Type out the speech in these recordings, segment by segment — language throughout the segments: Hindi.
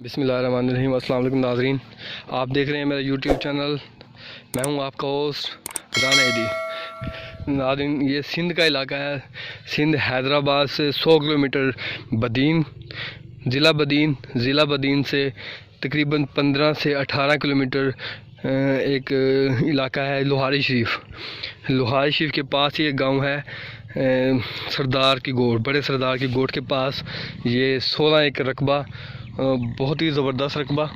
बिस्मिल्लाहिर्रहमानिर्रहीम। अस्सलाम वालेकुम नाज़रीन, आप देख रहे हैं मेरा यूट्यूब चैनल। मैं हूं आपका होस्ट राना एडी। नाज़रीन, ये सिंध का इलाका है। सिंध हैदराबाद से 100 किलोमीटर ज़िला बदीन से तकरीबन 15 से 18 किलोमीटर एक इलाका है लोहारी शरीफ के पास ही एक गांव है सरदार की गोट, बड़े सरदार की गोट के पास। ये 16 एकड़ रकबा, बहुत ही ज़बरदस्त रकबा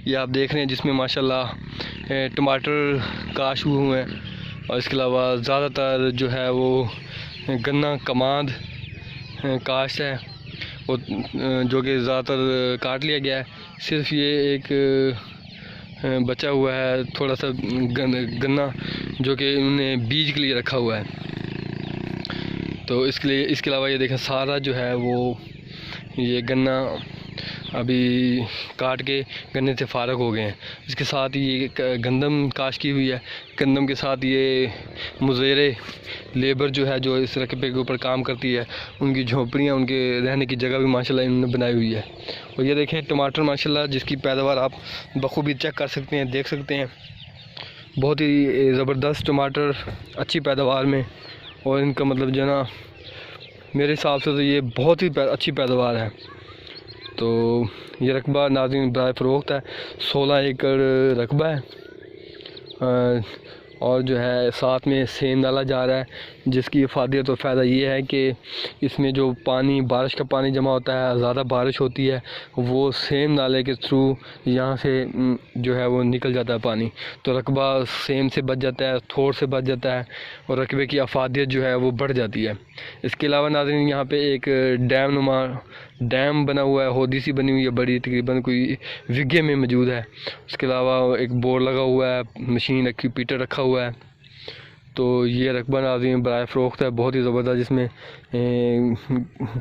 ये आप देख रहे हैं, जिसमें माशाल्लाह टमाटर काश हुए हैं। और इसके अलावा ज़्यादातर जो है वो गन्ना कमाद काश्त है, वो जो कि ज़्यादातर काट लिया गया है। सिर्फ ये एक बचा हुआ है थोड़ा सा गन्ना, जो कि उन्होंने बीज के लिए रखा हुआ है। तो इसके अलावा ये देखें, सारा जो है वो ये गन्ना अभी काट के गन्ने से फ़ारग हो गए हैं। इसके साथ ही ये गंदम काश की हुई है। गंदम के साथ ये मुज़ेरे लेबर जो है, जो इस रकबे के ऊपर काम करती है, उनकी झोंपड़ियाँ, उनके रहने की जगह भी माशाल्लाह इन्होंने बनाई हुई है। और ये देखें टमाटर माशाल्लाह, जिसकी पैदावार आप बखूबी चेक कर सकते हैं, देख सकते हैं। बहुत ही ज़बरदस्त टमाटर, अच्छी पैदावार में। और इनका मतलब जो है ना, मेरे हिसाब से तो ये बहुत ही अच्छी पैदावार है। तो ये रकबा नाज़रीन बराए फ़रोख्त है। 16 एकड़ रकबा है। और जो है साथ में सेम डाला जा रहा है, जिसकी इफ़ादियत और फ़ायदा ये है कि इसमें जो पानी, बारिश का पानी जमा होता है, ज़्यादा बारिश होती है, वो सेम नाले के थ्रू यहाँ से जो है वो निकल जाता है पानी। तो रकबा सेम से बच जाता है, थोड़ से बच जाता है, और रकबे की अफादियत जो है वो बढ़ जाती है। इसके अलावा नाज़रीन यहाँ पे एक डैम बना हुआ है, होदी सी बनी हुई है बड़ी, तकरीबन कोई विगे में मौजूद है। उसके अलावा एक बोर्ड लगा हुआ है, मशीन रखी, पीटर रखा हुआ है। तो ये रकबा नाज़रीन बराए फ़रोख्त है, बहुत ही ज़बरदस्त, जिसमें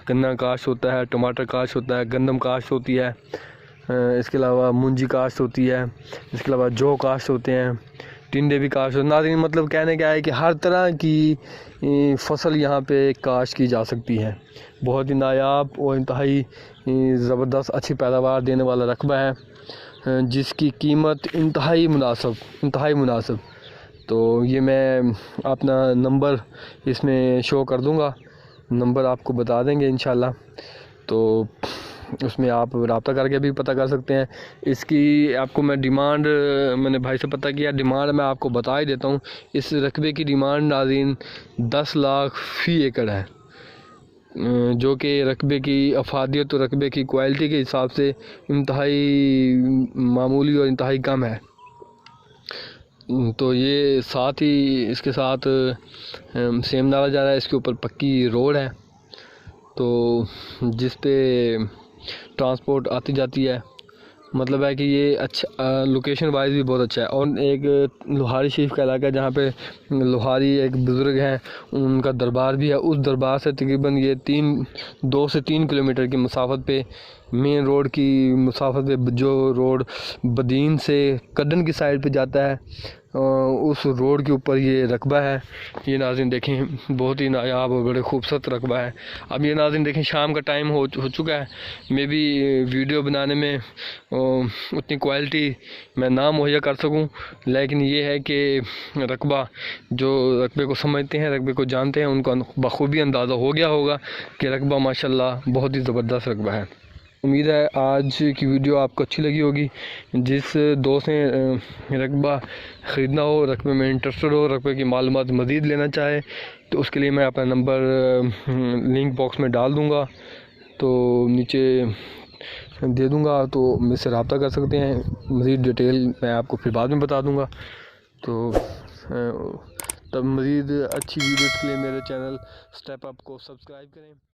गन्ना काश्त होता है, टमाटर काश्त होता है, गंदम काश्त होती है, इसके अलावा मुंजी काश्त होती है, इसके अलावा जौ काश्त होते हैं, टिंडे भी काश्त होते हैं। नाज़रीन मतलब कहने क्या है कि हर तरह की फसल यहाँ पे काश्त की जा सकती है। बहुत ही नायाब और इंतहाई ज़बरदस्त अच्छी पैदावार देने वाला रकबा है, जिसकी कीमत इंतहाई मुनासिब। तो ये मैं अपना नंबर इसमें शो कर दूँगा, नंबर आपको बता देंगे इंशाल्लाह। तो उसमें आप रब्ता करके भी पता कर सकते हैं। इसकी आपको मैं डिमांड, मैंने भाई से पता किया, डिमांड मैं आपको बता ही देता हूँ। इस रकबे की डिमांड नाज़रीन 10 लाख फ़ी एकड़ है, जो कि रकबे की अफादियत और रकबे की क्वालिटी के हिसाब से इंतहाई मामूली और इंतहाई कम है। तो ये साथ ही इसके साथ सेम डाला जा रहा है। इसके ऊपर पक्की रोड है, तो जिस पे ट्रांसपोर्ट आती जाती है। मतलब है कि ये अच्छा, लोकेशन वाइज भी बहुत अच्छा है। और एक लोहारी शरीफ का इलाका है, जहाँ पे लोहारी एक बुज़ुर्ग हैं, उनका दरबार भी है। उस दरबार से तकरीबन ये 2 से 3 किलोमीटर की मसाफत पे, मेन रोड की मसाफत पे, जो रोड बदीन से कदन की साइड पे जाता है, उस रोड के ऊपर ये रकबा है। ये नाज़रीन देखें, बहुत ही नायाब और बड़े खूबसूरत रकबा है। अब ये नाज़रीन देखें, शाम का टाइम हो चुका है। मे भी वीडियो बनाने में उतनी क्वालिटी मैं ना मुहैया कर सकूं, लेकिन ये है कि जो रकबे को समझते हैं, रकबे को जानते हैं, उनको बखूबी अंदाज़ा हो गया होगा कि रकबा माशाल्लाह बहुत ही ज़बरदस्त रकबा है। उम्मीद है आज की वीडियो आपको अच्छी लगी होगी। जिस दोस्त ने रकबा ख़रीदना हो, रकबे में इंटरेस्टेड हो, रकबे की मालूमात मज़ीद लेना चाहे, तो उसके लिए मैं अपना नंबर लिंक बॉक्स में डाल दूँगा, तो नीचे दे दूँगा, तो मुझसे रब्ता कर सकते हैं। मज़ीद डिटेल मैं आपको फिर बाद में बता दूँगा। तो तब मज़ीद अच्छी वीडियोज़ के लिए मेरे चैनल स्टेप अप को सब्सक्राइब करें।